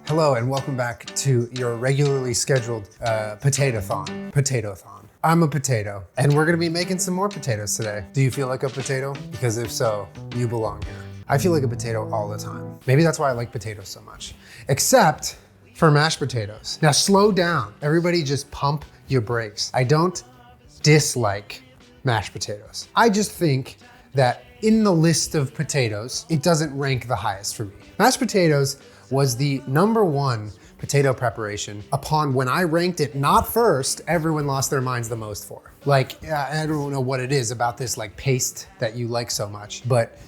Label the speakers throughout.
Speaker 1: Hello and welcome back to your regularly scheduled potato-thon. I'm a potato and we're gonna be making some more potatoes today. Do you feel like a potato? Because if so, you belong here. I feel like a potato all the time. Maybe that's why I like potatoes so much. Except for mashed potatoes. Now slow down. Everybody just pump your brakes. I don't dislike mashed potatoes. I just think that in the list of potatoes, it doesn't rank the highest for me. Mashed potatoes was the #1 potato preparation upon when I ranked it not first, everyone lost their minds the most for. Like, I don't know what it is about this like paste that you like so much, but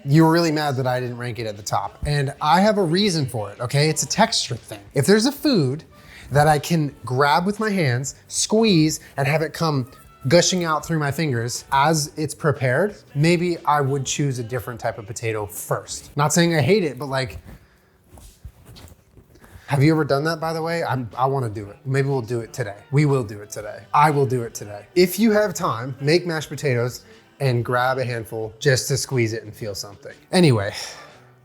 Speaker 1: you were really mad that I didn't rank it at the top. And I have a reason for it, okay? It's a texture thing. If there's a food that I can grab with my hands, squeeze, and have it come gushing out through my fingers as it's prepared, maybe I would choose a different type of potato first. Not saying I hate it, but like, have you ever done that, by the way? I wanna do it. Maybe we'll do it today. We will do it today. I will do it today. If you have time, make mashed potatoes and grab a handful just to squeeze it and feel something. Anyway,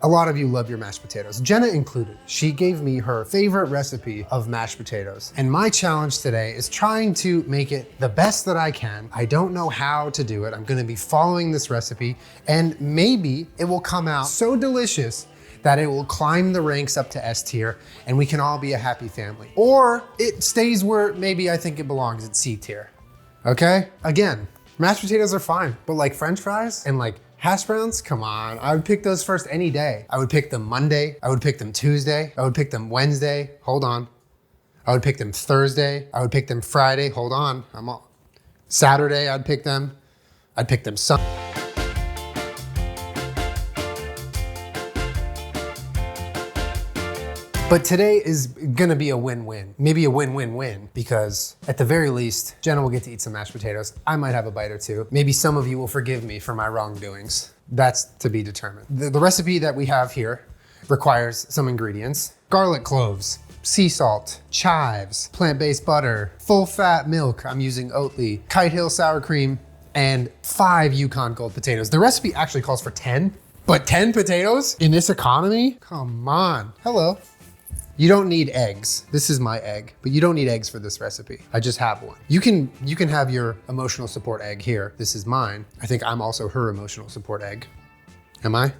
Speaker 1: a lot of you love your mashed potatoes, Jenna included. She gave me her favorite recipe of mashed potatoes. And my challenge today is trying to make it the best that I can. I don't know how to do it. I'm gonna be following this recipe and maybe it will come out so delicious that it will climb the ranks up to S tier and we can all be a happy family. Or it stays where maybe I think it belongs at C tier, okay? Again, mashed potatoes are fine, but like French fries and like hash browns, come on. I would pick those first any day. I would pick them Monday. I would pick them Tuesday. I would pick them Wednesday. Hold on. I would pick them Thursday. I would pick them Friday. Hold on. Saturday, I'd pick them. I'd pick them Sunday. But today is gonna be a win-win. Maybe a win-win-win, because at the very least, Jenna will get to eat some mashed potatoes. I might have a bite or two. Maybe some of you will forgive me for my wrongdoings. That's to be determined. The recipe that we have here requires some ingredients: garlic cloves, sea salt, chives, plant-based butter, full-fat milk, I'm using Oatly, Kite Hill sour cream, and 5 Yukon Gold potatoes. The recipe actually calls for 10, but 10 potatoes in this economy? Come on. Hello. You don't need eggs. This is my egg, but you don't need eggs for this recipe. I just have one. You can have your emotional support egg here. This is mine. I think I'm also her emotional support egg. Am I?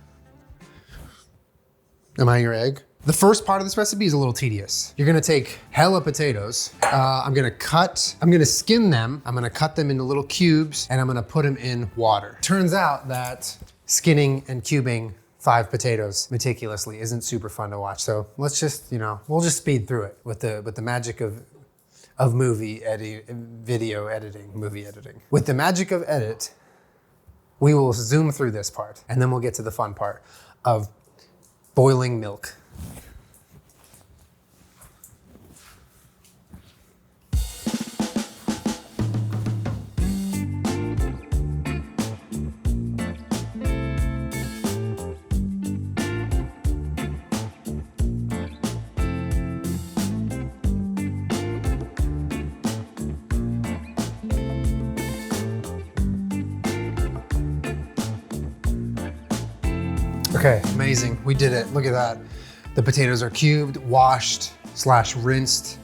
Speaker 1: Am I your egg? The first part of this recipe is a little tedious. You're gonna take hella potatoes. I'm gonna skin them. I'm gonna cut them into little cubes and I'm gonna put them in water. Turns out that skinning and cubing 5 potatoes meticulously isn't super fun to watch. So let's just, we'll just speed through it with the magic of video editing. With the magic of edit, we will zoom through this part and then we'll get to the fun part of boiling milk. Okay, amazing, we did it, look at that. The potatoes are cubed, washed / rinsed.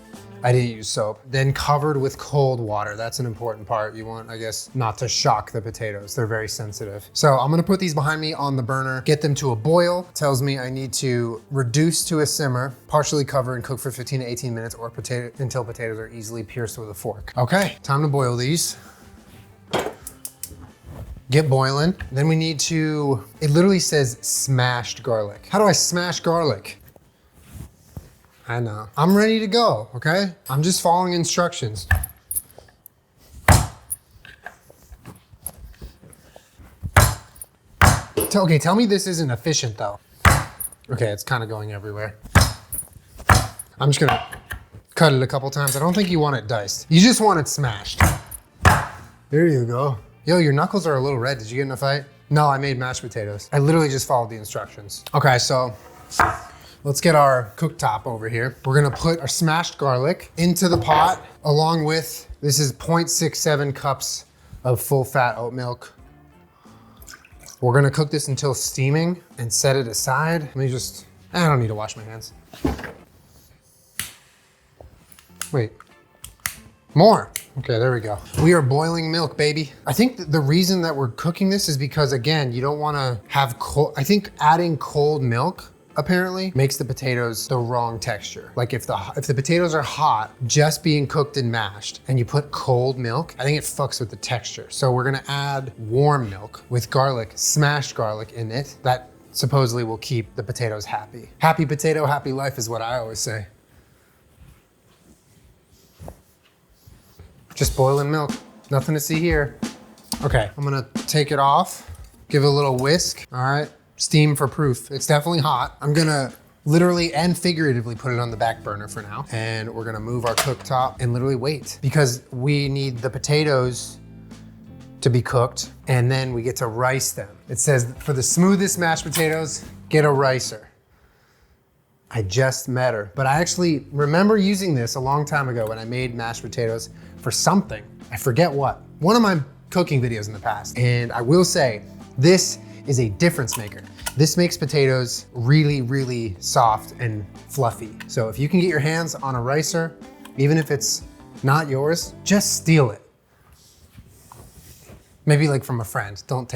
Speaker 1: I didn't use soap. Then covered with cold water. That's an important part. You want, I guess, not to shock the potatoes. They're very sensitive. So I'm gonna put these behind me on the burner, get them to a boil. Tells me I need to reduce to a simmer, partially cover and cook for 15 to 18 minutes or until potatoes are easily pierced with a fork. Okay, time to boil these. Get boiling. Then we need to, it literally says smashed garlic. How do I smash garlic? I know. I'm ready to go, okay? I'm just following instructions. Okay, tell me this isn't efficient though. Okay, it's kind of going everywhere. I'm just gonna cut it a couple times. I don't think you want it diced. You just want it smashed. There you go. Yo, your knuckles are a little red. Did you get in a fight? No, I made mashed potatoes. I literally just followed the instructions. Okay, so let's get our cooktop over here. We're gonna put our smashed garlic into the pot along with, this is 0.67 cups of full fat oat milk. We're gonna cook this until steaming and set it aside. Let me just I don't need to wash my hands. Wait, more. Okay, there we go. We are boiling milk, baby. I think the reason that we're cooking this is because, again, you don't wanna have cold, I think adding cold milk apparently makes the potatoes the wrong texture. Like if the potatoes are hot, just being cooked and mashed, and you put cold milk, I think it fucks with the texture. So we're gonna add warm milk with garlic, smashed garlic in it. That supposedly will keep the potatoes happy. Happy potato, happy life is what I always say. Just boiling milk, nothing to see here. Okay, I'm gonna take it off, give it a little whisk, all right? Steam for proof. It's definitely hot. I'm gonna literally and figuratively put it on the back burner for now. And we're gonna move our cooktop and literally wait because we need the potatoes to be cooked and then we get to rice them. It says for the smoothest mashed potatoes, get a ricer. I just met her, but I actually remember using this a long time ago when I made mashed potatoes for something. I forget what. One of my cooking videos in the past. And I will say, this is a difference maker. This makes potatoes really, really soft and fluffy. So if you can get your hands on a ricer, even if it's not yours, just steal it. Maybe like from a friend. Don't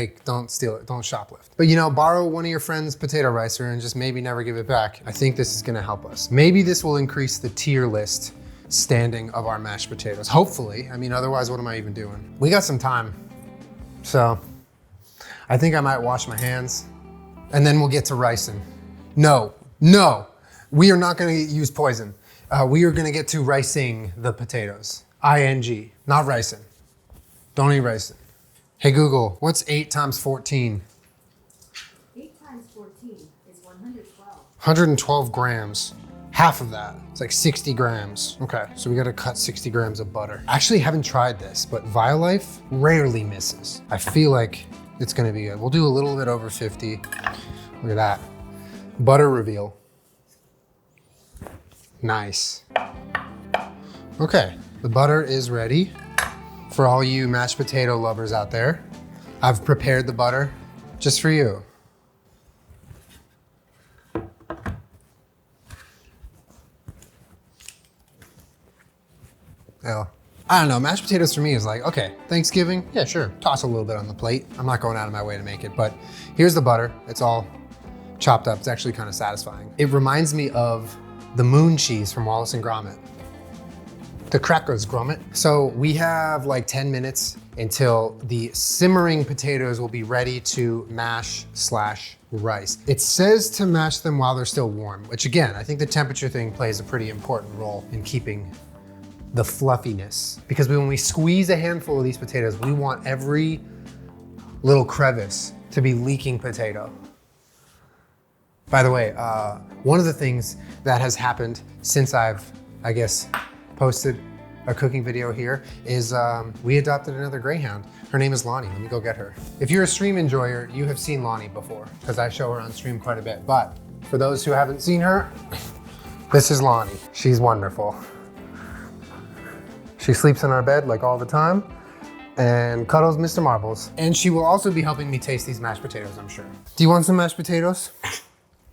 Speaker 1: steal it, don't shoplift. But you know, borrow one of your friend's potato ricer and just maybe never give it back. I think this is gonna help us. Maybe this will increase the tier list standing of our mashed potatoes. Hopefully, I mean, otherwise what am I even doing? We got some time. So I think I might wash my hands and then we'll get to ricing. No, we are not gonna use poison. We are gonna get to ricing the potatoes. ING, not ricing. Don't eat ricing. Hey Google, what's 8 times 14?
Speaker 2: 8 times 14 is 112.
Speaker 1: 112 grams. Half of that, it's like 60 grams. Okay, so we gotta cut 60 grams of butter. I actually haven't tried this, but Violife rarely misses. I feel like it's gonna be good. We'll do a little bit over 50. Look at that. Butter reveal. Nice. Okay, the butter is ready. For all you mashed potato lovers out there, I've prepared the butter just for you. Well, I don't know, mashed potatoes for me is like, okay, Thanksgiving, yeah, sure, toss a little bit on the plate. I'm not going out of my way to make it, but here's the butter. It's all chopped up. It's actually kind of satisfying. It reminds me of the moon cheese from Wallace and Gromit. The crackers, Gromit. So we have like 10 minutes until the simmering potatoes will be ready to mash/rice. It says to mash them while they're still warm, which again, I think the temperature thing plays a pretty important role in keeping the fluffiness. Because when we squeeze a handful of these potatoes, we want every little crevice to be leaking potato. By the way, one of the things that has happened since I've, I guess, posted a cooking video here is we adopted another greyhound. Her name is Lonnie. Let me go get her. If you're a stream enjoyer, you have seen Lonnie before because I show her on stream quite a bit. But for those who haven't seen her, this is Lonnie. She's wonderful. She sleeps in our bed like all the time and cuddles Mr. Marbles. And she will also be helping me taste these mashed potatoes, I'm sure. Do you want some mashed potatoes?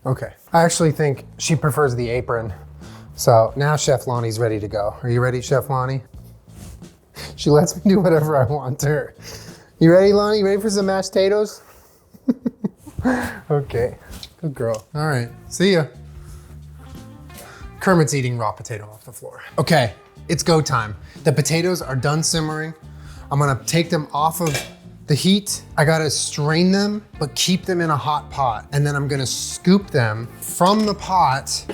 Speaker 1: Okay. I actually think she prefers the apron. So now Chef Lonnie's ready to go. Are you ready, Chef Lonnie? She lets me do whatever I want to her. You ready, Lonnie? You ready for some mashed potatoes? Okay, good girl. All right, see ya. Kermit's eating raw potato off the floor. Okay, it's go time. The potatoes are done simmering. I'm gonna take them off of the heat. I gotta strain them, but keep them in a hot pot. And then I'm gonna scoop them from the pot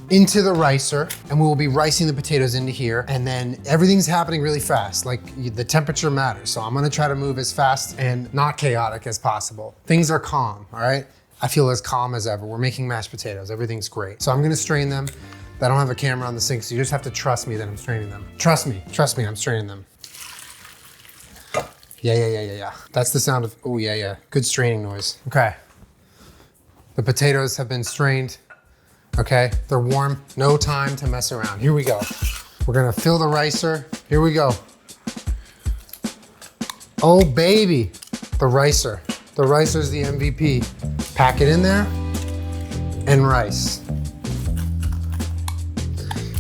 Speaker 1: into the ricer, and we will be ricing the potatoes into here. And then everything's happening really fast. Like the temperature matters. So I'm gonna try to move as fast and not chaotic as possible. Things are calm, all right? I feel as calm as ever. We're making mashed potatoes, everything's great. So I'm gonna strain them. I don't have a camera on the sink, so you just have to trust me that I'm straining them. Trust me, I'm straining them. Yeah. That's the sound of, oh yeah. Good straining noise. Okay. The potatoes have been strained. Okay, they're warm, no time to mess around. Here we go. We're gonna fill the ricer. Here we go. Oh baby, the ricer. The ricer's the MVP. Pack it in there, and rice.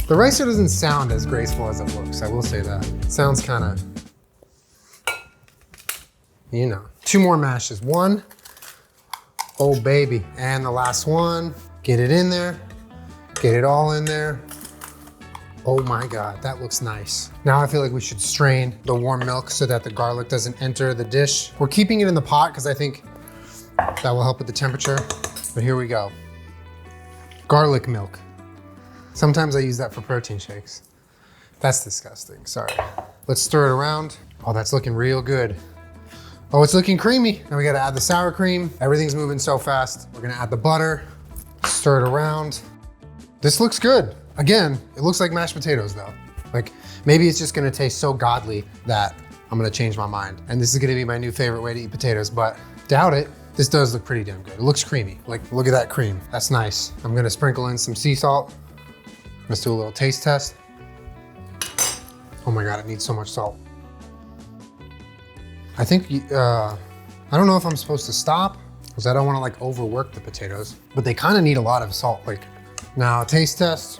Speaker 1: The rice doesn't sound as graceful as it looks, I will say that. It sounds kind of, you know. 2 more mashes. 1, oh baby. And the last one, get it in there, get it all in there. Oh my God, that looks nice. Now I feel like we should strain the warm milk so that the garlic doesn't enter the dish. We're keeping it in the pot because I think that will help with the temperature. But here we go. Garlic milk. Sometimes I use that for protein shakes. That's disgusting, sorry. Let's stir it around. Oh, that's looking real good. Oh, it's looking creamy. Now we gotta add the sour cream. Everything's moving so fast. We're gonna add the butter, stir it around. This looks good. Again, it looks like mashed potatoes though. Like maybe it's just gonna taste so godly that I'm gonna change my mind. And this is gonna be my new favorite way to eat potatoes, but doubt it. This does look pretty damn good. It looks creamy. Like, look at that cream. That's nice. I'm gonna sprinkle in some sea salt. Let's do a little taste test. Oh my God, it needs so much salt. I think, I don't know if I'm supposed to stop because I don't wanna like overwork the potatoes, but they kinda need a lot of salt. Like, now taste test.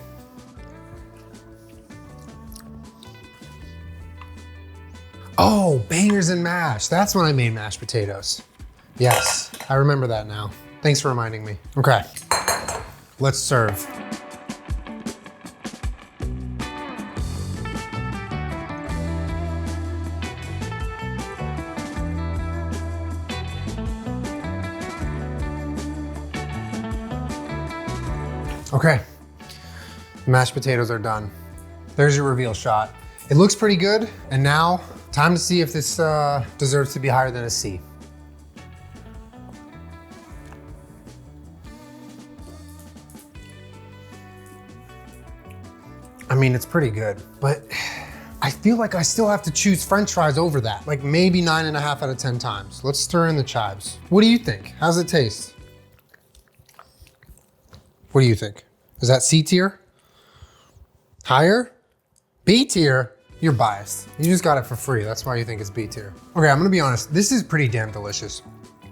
Speaker 1: Oh, bangers and mash. That's when I made mashed potatoes. Yes, I remember that now. Thanks for reminding me. Okay, let's serve. Okay, mashed potatoes are done. There's your reveal shot. It looks pretty good, and now time to see if this deserves to be higher than a C. I mean, it's pretty good, but I feel like I still have to choose French fries over that. Like maybe 9.5 out of 10 times. Let's stir in the chives. What do you think? How's it taste? What do you think? Is that C tier? Higher? B tier? You're biased. You just got it for free. That's why you think it's B tier. Okay, I'm gonna be honest. This is pretty damn delicious.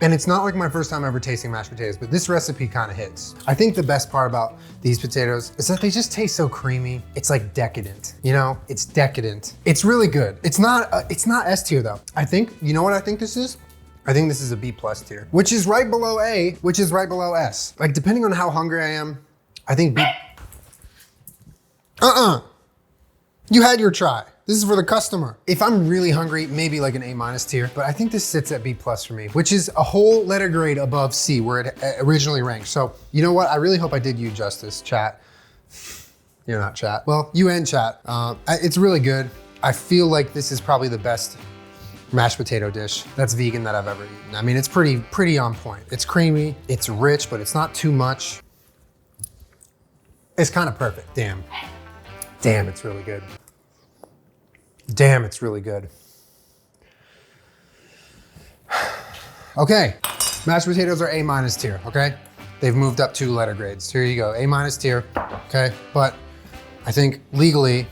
Speaker 1: And it's not like my first time ever tasting mashed potatoes, but this recipe kind of hits. I think the best part about these potatoes is that they just taste so creamy. It's like decadent, you know? It's decadent. It's really good. It's not S tier though. I think, you know what I think this is? I think this is a B plus tier, which is right below A, which is right below S. Like depending on how hungry I am, I think B. You had your try. This is for the customer. If I'm really hungry, maybe like an A minus tier, but I think this sits at B plus for me, which is a whole letter grade above C where it originally ranked. So you know what? I really hope I did you justice, chat. You're not chat. Well, you and chat. It's really good. I feel like this is probably the best mashed potato dish that's vegan that I've ever eaten. I mean, it's pretty on point. It's creamy, it's rich, but it's not too much. It's kind of perfect. Damn, it's really good. Damn, it's really good. Okay, mashed potatoes are A minus tier, okay? They've moved up 2 letter grades. Here you go, A minus tier, okay? But I think legally,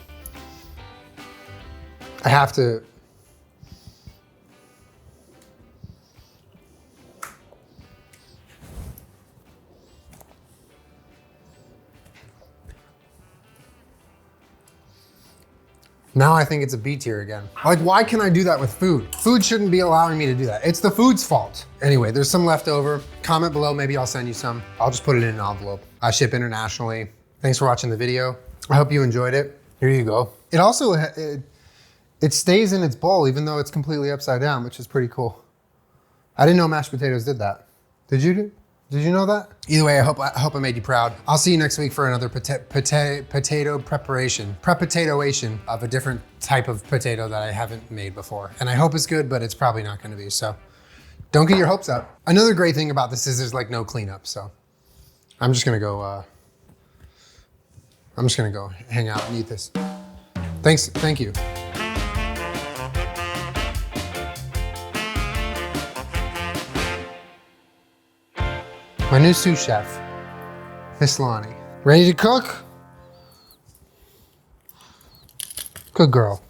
Speaker 1: I have to, now I think it's a B tier again. Like, why can I do that with food? Food shouldn't be allowing me to do that. It's the food's fault. Anyway, there's some left over. Comment below, maybe I'll send you some. I'll just put it in an envelope. I ship internationally. Thanks for watching the video. I hope you enjoyed it. Here you go. It also, it stays in its bowl even though it's completely upside down, which is pretty cool. I didn't know mashed potatoes did that. Did you know that? Either way, I hope I made you proud. I'll see you next week for another potato prepotatoation of a different type of potato that I haven't made before. And I hope it's good, but it's probably not gonna be, so don't get your hopes up. Another great thing about this is there's like no cleanup, so I'm just gonna go hang out and eat this. Thank you. My new sous chef, Miss Lonnie. Ready to cook? Good girl.